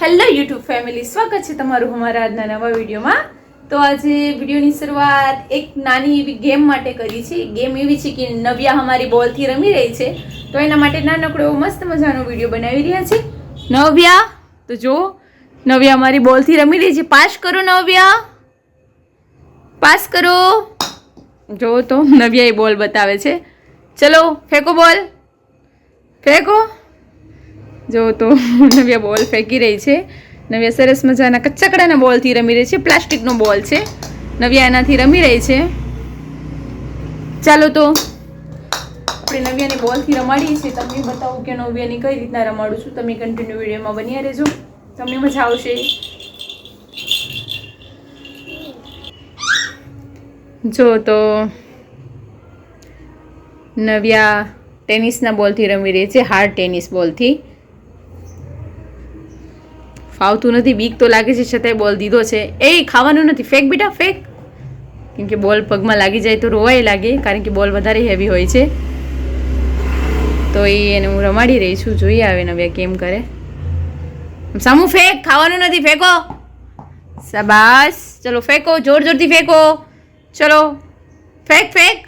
Hello YouTube family, સ્વાગત છે તમારું અમારા આજના નવા વિડીયોમાં. તો આજે વિડીયોની શરૂઆત એક નાની એવી ગેમ માટે કરી છે. ગેમ એવી છે કે નવ્યા અમારી બોલથી રમી રહી છે, તો એના માટે નાનકડો એવો મસ્ત મજાનો વિડીયો બનાવી રહ્યા છે. નવ્યા, તો જો નવ્યા અમારી બોલથી રમી રહી છે. પાસ કરો નવ્યા, પાસ કરો. જો તો નવ્યા એ બોલ બતાવે છે. ચલો ફેંકો બોલ, ફેંકો. જો તો નવ્યા બોલ ફેંકી રહી છે. નવ્યા સરસ મજાના કચ્ચકડાના બોલથી રમી રહી છે. પ્લાસ્ટિકનો બોલ છે. નવ્યા એનાથી રમી રહી છે. ચાલો તો આપણે નવ્યાની બોલથી રમાડીએ છીએ. તમને બતાવું કે નવ્યાની કઈ રીતના રમાડું છું. તમે કન્ટિન્યુ વિડીયોમાં બન્યા રહેજો, તમને મજા આવશે. જો તો નવ્યા ટેનિસના બોલથી રમી રહી છે, હાર્ડ ટેનિસ બોલથી. ફાવતું નથી, બીક તો લાગે છે, છતાંય બોલ દીધો છે. એ ખાવાનું નથી, ફેંક બેટા ફેંક. કેમ કે બોલ પગમાં લાગી જાય તો રોવાય લાગે, કારણ કે બોલ વધારે હેવી હોય છે. તો એને હું રમાડી રહી છું. જોઈએ આવે નવ્યા કેમ કરે. સામું ફેંક, ખાવાનું નથી, ફેંકો. શાબાશ, ચલો ફેંકો, જોર જોરથી ફેંકો. ચલો ફેંક ફેંક,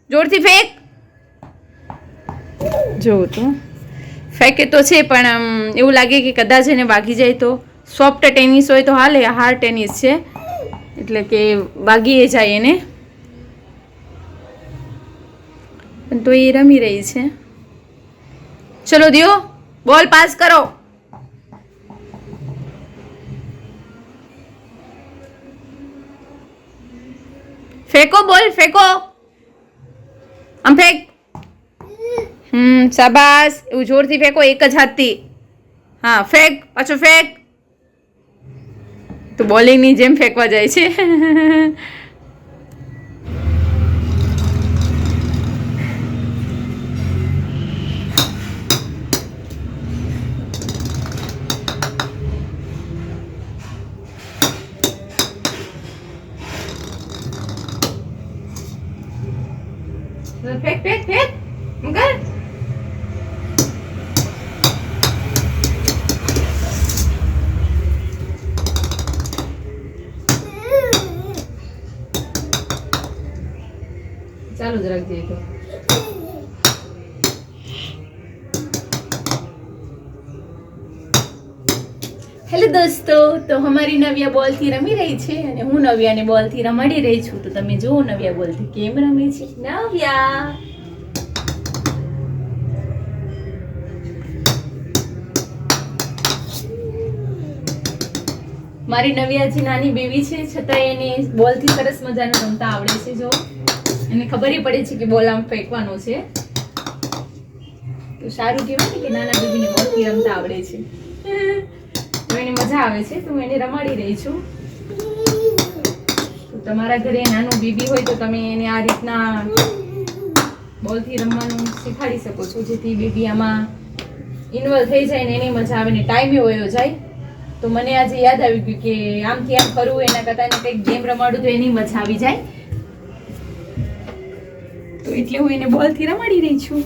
જોરથી ફેંક. જો તો ફેંકે તો છે, પણ આમ એવું લાગે કે કદાચ એને વાગી જાય તો. સોફ્ટ ટેનિસ હોય તો હાલે, હાર્ડ ટેનિસ છે એટલે કે વાગી જાય એને. પણ તો એ રમી રહી છે. ચલો દિયો, બોલ પાસ કરો. ફેંકો બોલ, ફેંકો. આમ ફેંક. શાબાશ, એવું જોરથી ફેંકો, એક જ હાથથી. હા ફેંક, પાછો ફેંક. તો બોલિંગની જેમ ફેંકવા જાય છે. ફેંક ફેંક ફેંક, મગર. ચાલુ જ રાખજે તો. હેલો દોસ્તો, તો અમારી નવ્યા બોલથી રમી રહી છે અને હું નવ્યાને બોલથી રમાડી રહી છું. તો તમે જુઓ નવ્યા બોલથી કેમ રમે છે. નવ્યા, મારી નવ્યા જે નાની બેબી છે, છતાં એને બોલથી સરસ મજાનું રમતા આવડે છે. જો એને ખબર પડે છે કે બોલ આમ ફેંકવાનો છે. તો સારું કહેવાય કે નાના બેબીને બોલથી રમતા આવડે છે. તો એને મજા આવે છે, તો હું એને રમાડી રહી છું. તો તમારા ઘરે નાનું બેબી હોય તો તમે એને આ રીતના બોલથી રમવાનું શીખવાડી શકો છો, જેથી બેબી આમાં ઇન્વોલ્વ થઈ જાય ને એની મજા આવે ને ટાઈમે વયો જાય. તો મને આજે યાદ આવી ગયું કે આમથી આમ કરવું એના કરતાં એને કંઈક ગેમ રમાડું તો એની મજા આવી જાય. તો એટલે હું એને બોલથી રમાડી રહી છું.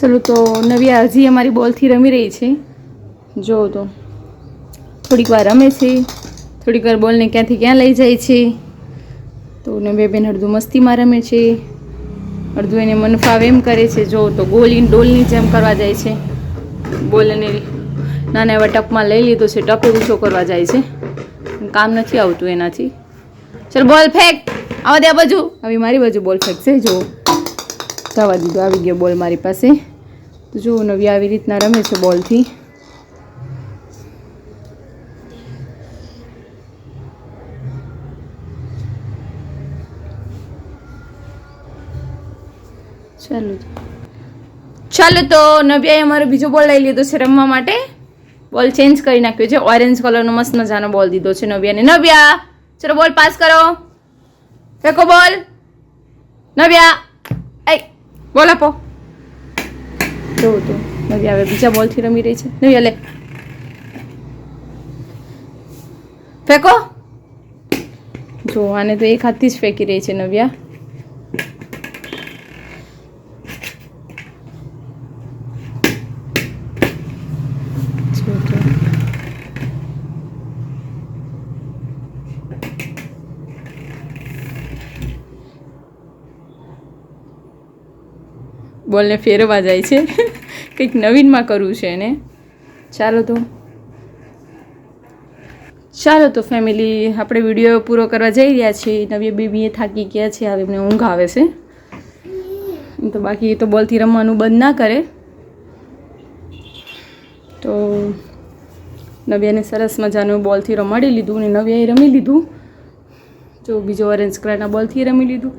ચલો તો નવ્યા હજી અમારી બોલથી રમી રહી છે. જો તો થોડીક વાર રમે છે, થોડીક વાર બોલને ક્યાંથી ક્યાં લઈ જાય છે. તો નવ્યા બેન અડધું મસ્તીમાં રમે છે, અડધું એને મન ફાવે એમ કરે છે. જો તો ગોલી ડોલની જેમ કરવા જાય છે. બોલને નાના એવા ટપમાં લઈ લીધો છે, ટપે ઊંચો કરવા જાય છે. કામ નથી આવતું એનાથી. ચલ બોલ ફેંક, આવા દે આ બાજુ. હવે મારી બાજુ બોલ ફેંકશે. જો જવા દીધો, આવી ગયો બોલ મારી પાસે. તો જો નવ્યા આવી રીતના રમે છે બોલથી. ચાલો તો નવ્યાએ અમારો બીજો બોલ લઈ લીધો છે રમવા માટે. બોલ ચેન્જ કરી નાખ્યો છે, ઓરેન્જ કલરનો મસ્ત મજાનો બોલ દીધો છે નવ્યાને. નવ્યા ચલો બોલ પાસ કરો, ફેંકો બોલ. નવ્યા એ બોલ આપો. જો તો નવ્યા હવે બીજા બોલથી રમી રહી છે. નવ્યા લે, ફેંકો. જો આને તો એક હાથથી જ ફેંકી રહી છે નવ્યા. બોલને ફેરવા જાય છે. કંઈક નવીનમાં કરવું છે એને. ચાલો તો ફેમિલી, આપણે વિડીયો પૂરો કરવા જઈ રહ્યા છીએ. નવી બેબી એ થાકી ગયા છે, હવે એમને ઊંઘ આવે છે. તો બાકી તો બોલથી રમવાનું બંધ ના કરે. તો નવ્યાને સરસ મજાનું બોલથી રમાડી લીધું અને નવ્યાએ રમી લીધું. જો બીજો ઓરેન્જ કલરના બોલથી રમી લીધું.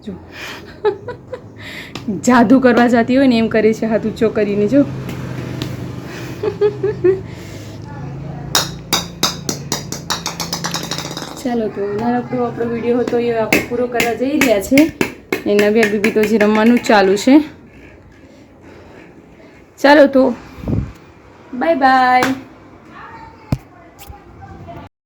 જો જાદુ કરવા જતી હોય ને એમ કરે છે, હાથ ઊંચો કરીને. જો ચાલો તો નાનકડો આપણો વિડીયો હતો એ આપણે પૂરો કરવા જઈ રહ્યા છે. એ નવ્યા બીબી તો જે રમવાનું ચાલુ છે. ચાલો તો બાય બાય.